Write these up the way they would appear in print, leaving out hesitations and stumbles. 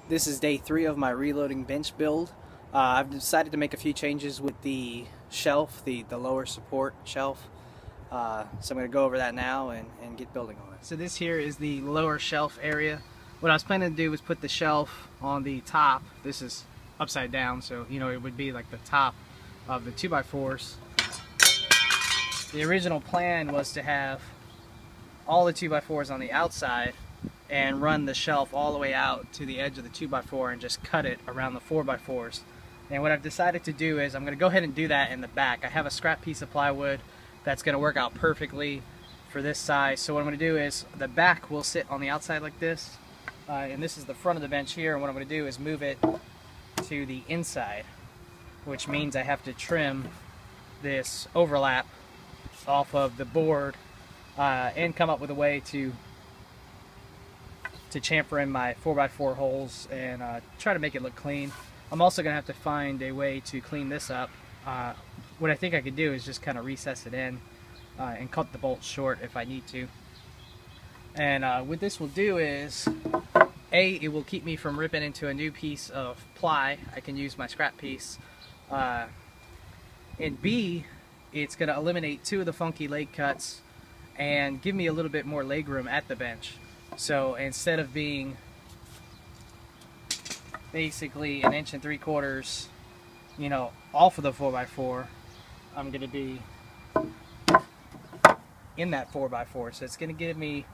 This is day 3 of my reloading bench build. I've decided to make a few changes with the shelf, the lower support shelf. So I'm going to go over that now and get building on it. So this here is the lower shelf area. What I was planning to do was put the shelf on the top. This is upside down, so you know it would be like the top of the 2x4s. The original plan was to have all the 2x4s on the outside and run the shelf all the way out to the edge of the 2x4 and just cut it around the 4x4s. And what I've decided to do is I'm going to go ahead and do that in the back. I have a scrap piece of plywood that's going to work out perfectly for this size. So what I'm going to do is the back will sit on the outside like this, and this is the front of the bench here, and what I'm going to do is move it to the inside, which means I have to trim this overlap off of the board and come up with a way to chamfer in my 4x4 holes and try to make it look clean. I'm also going to have to find a way to clean this up. What I think I could do is just kind of recess it in and cut the bolts short if I need to. And what this will do is, A, it will keep me from ripping into a new piece of ply. I can use my scrap piece. And B, it's going to eliminate 2 of the funky leg cuts and give me a little bit more leg room at the bench. So instead of being basically 1 3/4 inches, you know, off of the 4x4, I'm going to be in that 4x4. So it's going to give me,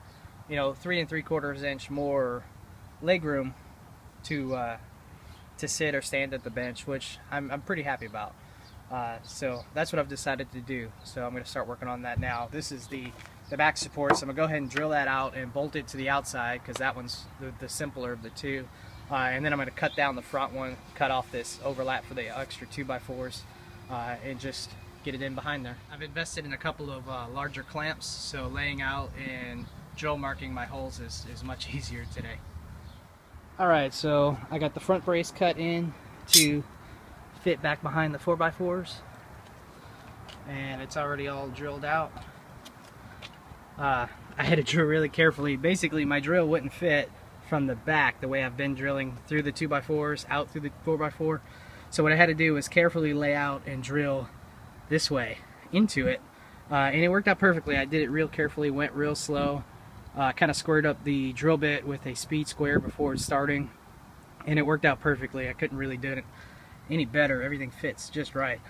you know, 3 3/4 inch more leg room to sit or stand at the bench, which I'm pretty happy about. So that's what I've decided to do. So I'm going to start working on that now. This is the back support, so I'm going to go ahead and drill that out and bolt it to the outside because that one's the simpler of the two. And then I'm going to cut down the front one, cut off this overlap for the extra 2x4s, and just get it in behind there. I've invested in a couple of larger clamps, so laying out and drill marking my holes is much easier today. Alright, so I got the front brace cut in to fit back behind the 4x4s, and it's already all drilled out. I had to drill really carefully. Basically my drill wouldn't fit from the back the way I've been drilling through the 2x4s out through the 4x4. So what I had to do was carefully lay out and drill this way into it, and it worked out perfectly. I did it real carefully, went real slow, kind of squared up the drill bit with a speed square before starting, and it worked out perfectly. I couldn't really do it any better. Everything fits just right,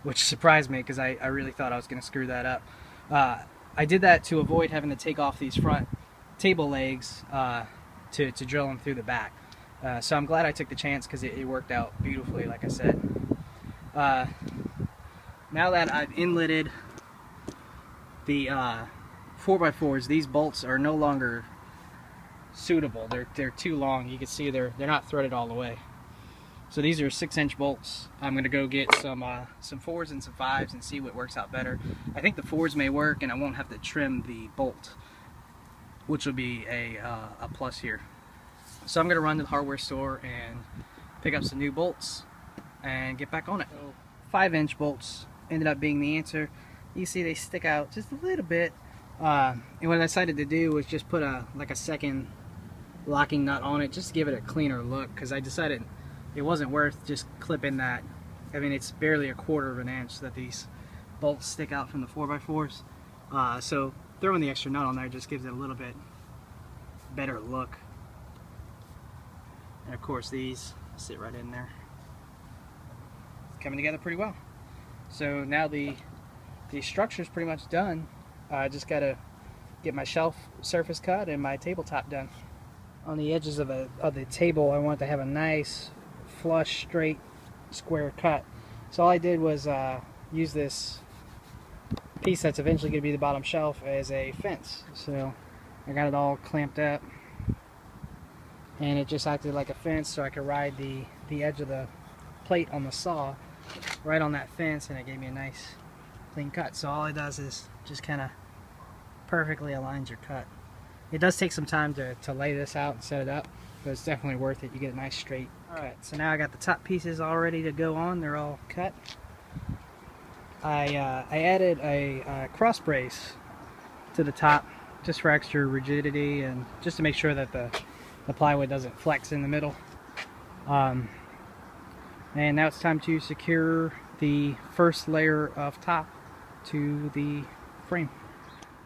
which surprised me because I really thought I was going to screw that up. I did that to avoid having to take off these front table legs to drill them through the back. So I'm glad I took the chance because it worked out beautifully, like I said. Now that I've inletted the 4x4s, these bolts are no longer suitable. They're too long. You can see they're not threaded all the way. So these are 6-inch bolts. I'm going to go get some 4s and some 5s and see what works out better. I think the 4s may work and I won't have to trim the bolt, which will be a plus here. So I'm going to run to the hardware store and pick up some new bolts and get back on it. So 5-inch bolts ended up being the answer. You see they stick out just a little bit. And what I decided to do was just put like a second locking nut on it just to give it a cleaner look, because I decided it wasn't worth just clipping that. I mean, it's barely 1/4 inch that these bolts stick out from the 4x4s. So throwing the extra nut on there just gives it a little bit better look. And of course these sit right in there. It's coming together pretty well. So now the structure's pretty much done. I just gotta get my shelf surface cut and my tabletop done. On the edges of the table, I want to have a nice flush, straight, square cut. So all I did was use this piece that's eventually going to be the bottom shelf as a fence. So I got it all clamped up, and it just acted like a fence, so I could ride the edge of the plate on the saw right on that fence, and it gave me a nice clean cut. So all it does is just kind of perfectly aligns your cut. It does take some time to lay this out and set it up, but it's definitely worth it. You get a nice straight. Alright, so now I got the top pieces all ready to go on. They're all cut. I added a cross brace to the top just for extra rigidity and just to make sure that the the plywood doesn't flex in the middle. And now it's time to secure the first layer of top to the frame.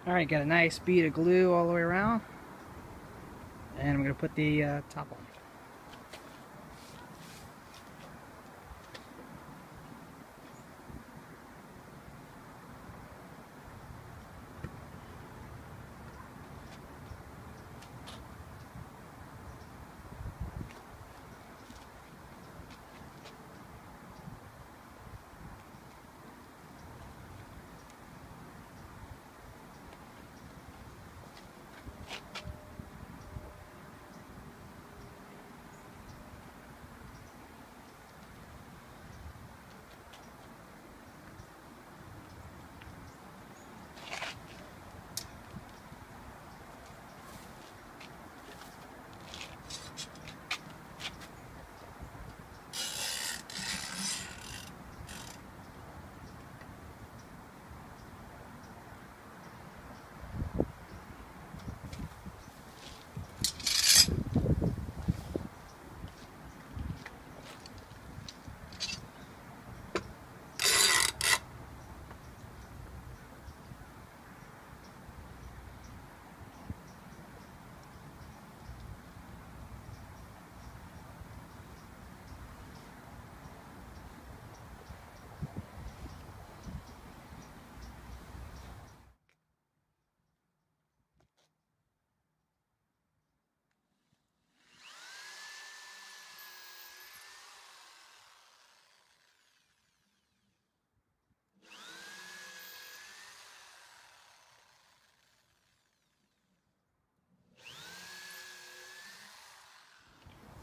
Alright, got a nice bead of glue all the way around, and I'm going to put the top on.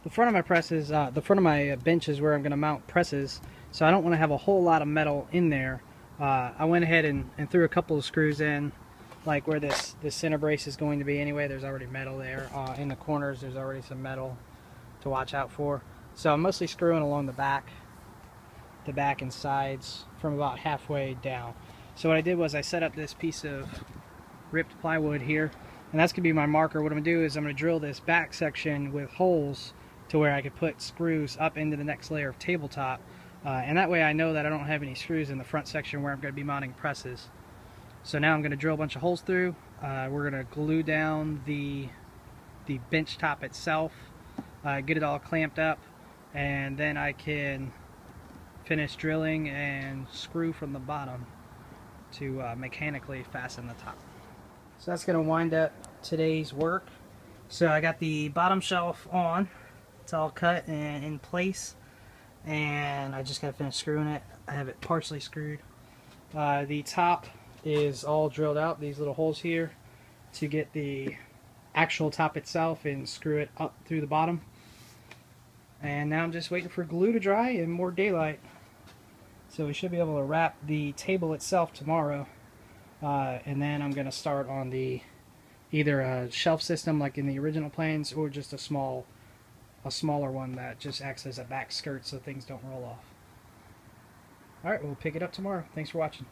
The front of my presses, the front of my bench is where I'm going to mount presses, so I don't want to have a whole lot of metal in there. I went ahead and threw a couple of screws in, like where this center brace is going to be anyway. There's already metal there. In the corners there's already some metal to watch out for. So I'm mostly screwing along the back and sides from about halfway down. So what I did was I set up this piece of ripped plywood here, and that's going to be my marker. What I'm going to do is I'm going to drill this back section with holes to where I could put screws up into the next layer of tabletop, and that way I know that I don't have any screws in the front section where I'm going to be mounting presses. So now I'm going to drill a bunch of holes through. We're going to glue down the bench top itself, get it all clamped up, and then I can finish drilling and screw from the bottom to mechanically fasten the top. So that's going to wind up today's work. So I got the bottom shelf on. It's all cut and in place, and I just got to finish screwing it. I have it partially screwed. The top is all drilled out, these little holes here, to get the actual top itself and screw it up through the bottom. And now I'm just waiting for glue to dry and more daylight. So we should be able to wrap the table itself tomorrow. And then I'm going to start on the either a shelf system like in the original plans, or just a smaller one that just acts as a back skirt so things don't roll off. Alright, we'll pick it up tomorrow. Thanks for watching.